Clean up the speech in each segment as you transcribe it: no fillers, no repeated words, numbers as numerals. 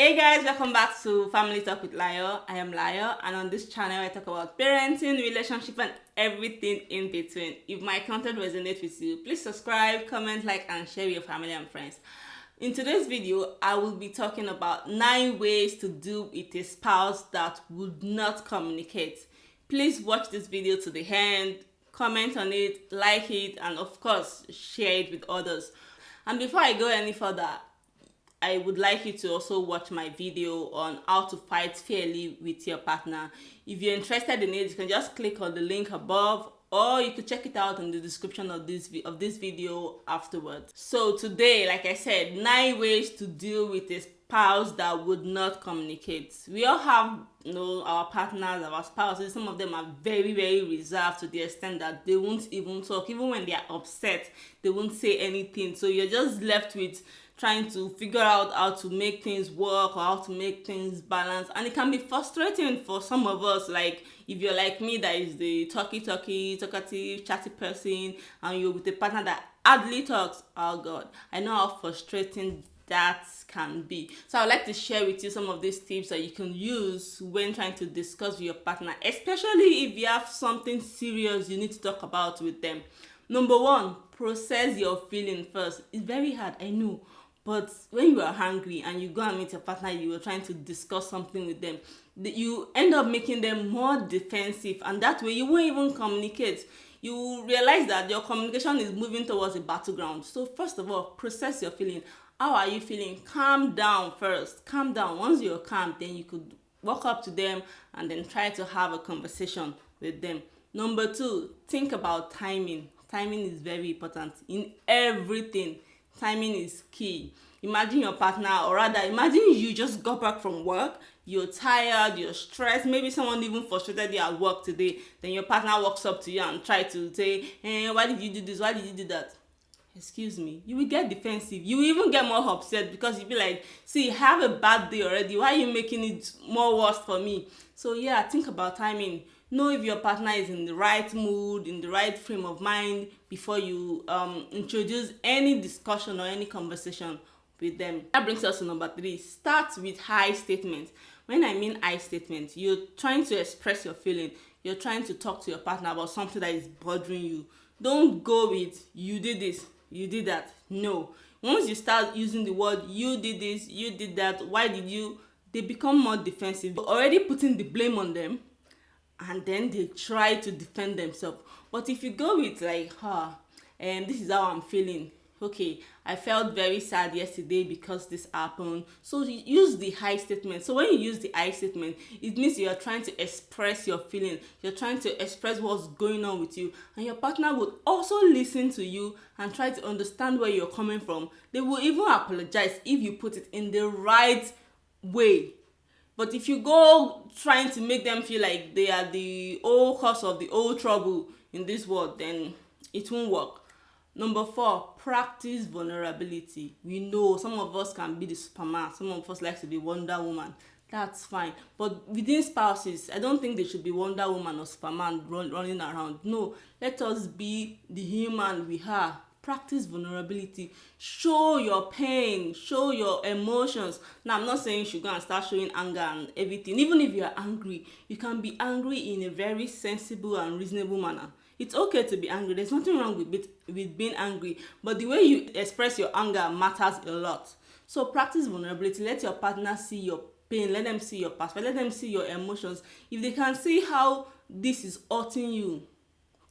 Hey guys, welcome back to Family Talk with Layoh. I am Layoh, and on this channel I talk about parenting, relationship, and everything in between. If my content resonates with you, please subscribe, comment, like, and share with your family and friends. In today's video, I will be talking about 9 ways to deal with a spouse that would not communicate. Please watch this video to the end, comment on it, like it, and of course, share it with others. And before I go any further, I would like you to also watch my video on how to fight fairly with your partner. If you're interested in it, you can just click on the link above, or you could check it out in the description of this video afterwards. So today, like I said, 9 ways to deal with a spouse that would not communicate. We all have, our partners, our spouses. Some of them are very, very reserved to the extent that they won't even talk. Even when they are upset, they won't say anything. So you're just left with trying to figure out how to make things work or how to make things balance, and it can be frustrating for some of us. Like if you're like me, that is the talkative, chatty person, and you're with a partner that hardly talks. Oh god, I know how frustrating that can be. So I'd like to share with you some of these tips that you can use when trying to discuss with your partner, especially if you have something serious you need to talk about with them. Number 1, process your feeling first. It's very hard, I know. But when you are hungry and you go and meet your partner, you are trying to discuss something with them, you end up making them more defensive, and that way you won't even communicate. You realize that your communication is moving towards a battleground. So first of all, process your feeling. How are you feeling? Calm down first. Calm down. Once you're calm, then you could walk up to them and then try to have a conversation with them. Number 2, think about timing. Timing is very important in everything. Timing is key. Imagine your partner, or rather imagine you just got back from work, you're tired, you're stressed, maybe someone even frustrated you at work today, then your partner walks up to you and try to say, why did you do this, why did you do that? Excuse me. You will get defensive. You will even get more upset because you'll be like, see, I have a bad day already, why are you making it more worse for me? So yeah, think about timing. Know if your partner is in the right mood, in the right frame of mind before you introduce any discussion or any conversation with them. That brings us to number 3. Start with I statements. When I mean I statements, you're trying to express your feeling. You're trying to talk to your partner about something that is bothering you. Don't go with you did this, you did that. No. Once you start using the word you did this, you did that, why did you, they become more defensive. You're already putting the blame on them, and then they try to defend themselves. But if you go with like, this is how I'm feeling. Okay, I felt very sad yesterday because this happened. So you use the I statement. So when you use the I statement, it means you are trying to express your feeling. You're trying to express what's going on with you. And your partner would also listen to you and try to understand where you're coming from. They will even apologize if you put it in the right way. But if you go trying to make them feel like they are the whole cause of the whole trouble in this world, then it won't work. Number 4, practice vulnerability. We know some of us can be the Superman, some of us like to be Wonder Woman. That's fine. But within spouses, I don't think they should be Wonder Woman or Superman running around. No, let us be the human we are. Practice vulnerability. Show your pain, show your emotions. Now, I'm not saying you should go and start showing anger and everything. Even if you are angry, you can be angry in a very sensible and reasonable manner. It's okay to be angry. There's nothing wrong with being angry, but the way you express your anger matters a lot. So practice vulnerability. Let your partner see your pain. Let them see your past. Let them see your emotions. If they can see how this is hurting you,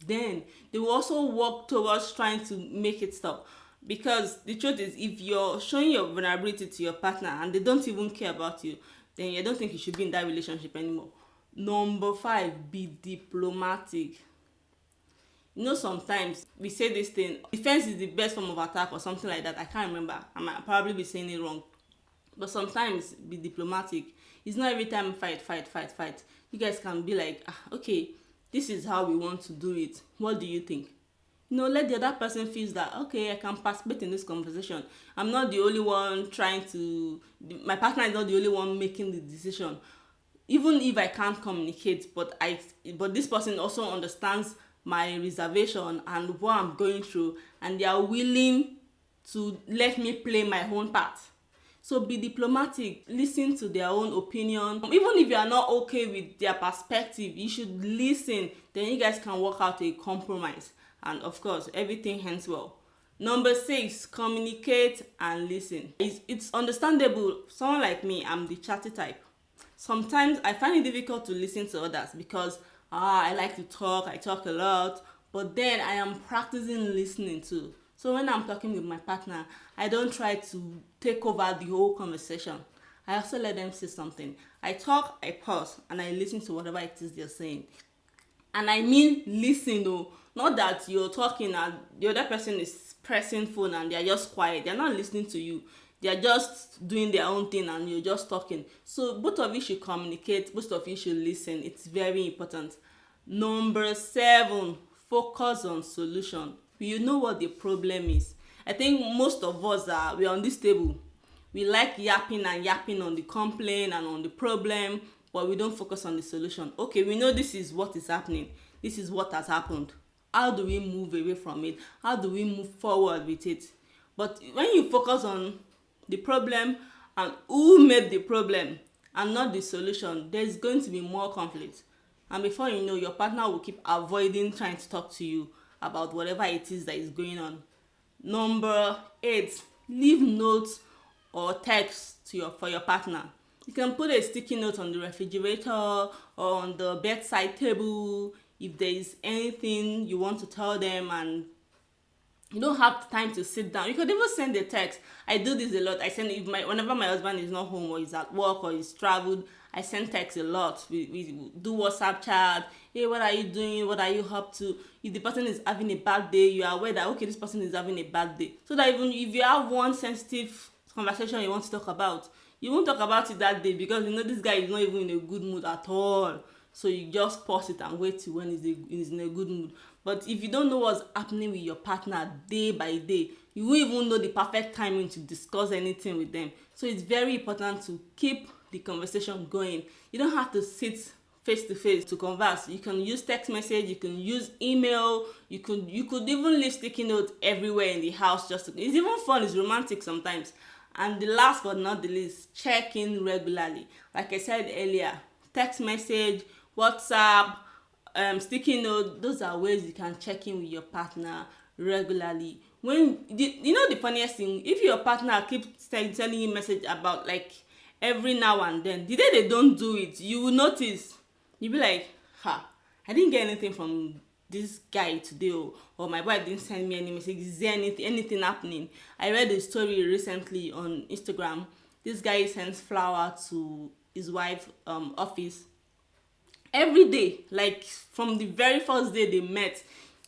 then they will also work towards trying to make it stop. Because the truth is, if you're showing your vulnerability to your partner and they don't even care about you, then I don't think you should be in that relationship anymore. Number 5, be diplomatic. Sometimes we say this thing, defense is the best form of attack or something like that. I can't remember. I might probably be saying it wrong. But sometimes be diplomatic. It's not every time fight. You guys can be like, okay, this is how we want to do it. What do you think? Let the other person feel that, okay, I can participate in this conversation. I'm not the only one my partner is not the only one making the decision. Even if I can't communicate, but this person also understands my reservation and what I'm going through, and they are willing to let me play my own part. So be diplomatic, listen to their own opinion. Even if you are not okay with their perspective, you should listen. Then you guys can work out a compromise. And of course, everything ends well. Number 6, communicate and listen. It's understandable. Someone like me, I'm the chatty type. Sometimes I find it difficult to listen to others because I like to talk, I talk a lot, but then I am practicing listening too. So when I'm talking with my partner, I don't try to take over the whole conversation. I also let them say something. I talk, I pause, and I listen to whatever it is they're saying. And I mean listen though, not that you're talking and the other person is pressing phone and they're just quiet. They're not listening to you. They're just doing their own thing and you're just talking. So both of you should communicate, both of you should listen. It's very important. Number 7, focus on solution. You know what the problem is. I think most of us we're on this table. We like yapping and yapping on the complaint and on the problem, but we don't focus on the solution. Okay, we know this is what is happening. This is what has happened. How do we move away from it? How do we move forward with it? But when you focus on the problem and who made the problem and not the solution, there's going to be more conflict. And before you know, your partner will keep avoiding trying to talk to you about whatever it is that is going on. Number 8, leave notes or text for your partner. You can put a sticky note on the refrigerator or on the bedside table if there is anything you want to tell them and you don't have time to sit down. You could even send a text. I do this a lot. I send whenever my husband is not home or is at work or is traveled, I send text a lot. We do WhatsApp chat. Hey, what are you doing? What are you up to? If the person is having a bad day, you are aware that okay, this person is having a bad day. So that even if you have one sensitive conversation you want to talk about, you won't talk about it that day because you know this guy is not even in a good mood at all. So you just pause it and wait till when he's in a good mood. But if you don't know what's happening with your partner day by day, you won't even know the perfect timing to discuss anything with them. So it's very important to keep the conversation going. You don't have to sit face to face to converse. You can use text message, you can use email, you could even leave sticky notes everywhere in the house. It's even fun, it's romantic sometimes. And the last but not the least, check in regularly. Like I said earlier, text message, WhatsApp, sticky note, those are ways you can check in with your partner regularly. You know the funniest thing, if your partner keeps sending you message about like every now and then, the day they don't do it, you will notice. You'll be like, I didn't get anything from this guy today, or my boy didn't send me any message. Is there anything happening? I read a story recently on Instagram. This guy sends flower to his wife's office every day. Like from the very first day they met,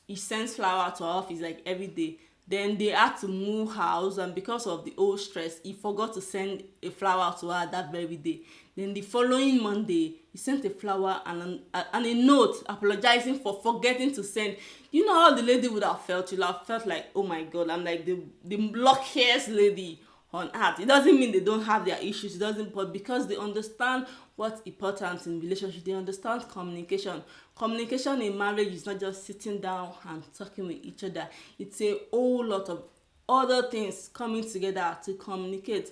he sends flower to her office like every day. Then they had to move house, and because of the old stress, he forgot to send a flower to her that very day. Then the following Monday, he sent a flower and a note apologizing for forgetting to send. You know how the lady would have felt? You'll have felt like, oh my God, I'm like the luckiest lady on earth. It doesn't mean they don't have their issues. It doesn't, but because they understand what's important in relationship, they understand communication. Communication in marriage is not just sitting down and talking with each other. It's a whole lot of other things coming together to communicate.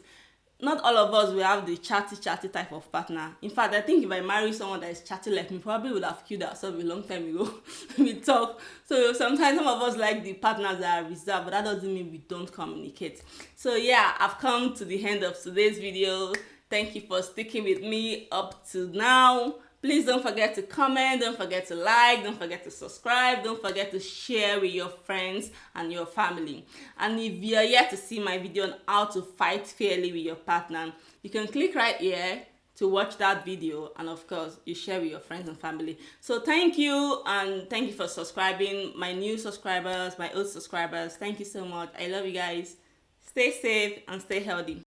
Not all of us will have the chatty type of partner. In fact, I think if I marry someone that is chatty like me, probably would have killed ourselves a long time ago. We talk. So sometimes some of us like the partners that are reserved, but that doesn't mean we don't communicate. So yeah, I've come to the end of today's video. Thank you for sticking with me up to now. Please don't forget to comment, don't forget to like, don't forget to subscribe, don't forget to share with your friends and your family. And if you are yet to see my video on how to fight fairly with your partner, you can click right here to watch that video, and of course you share with your friends and family. So thank you, and thank you for subscribing, my new subscribers, my old subscribers. Thank you so much. I love you guys. Stay safe and stay healthy.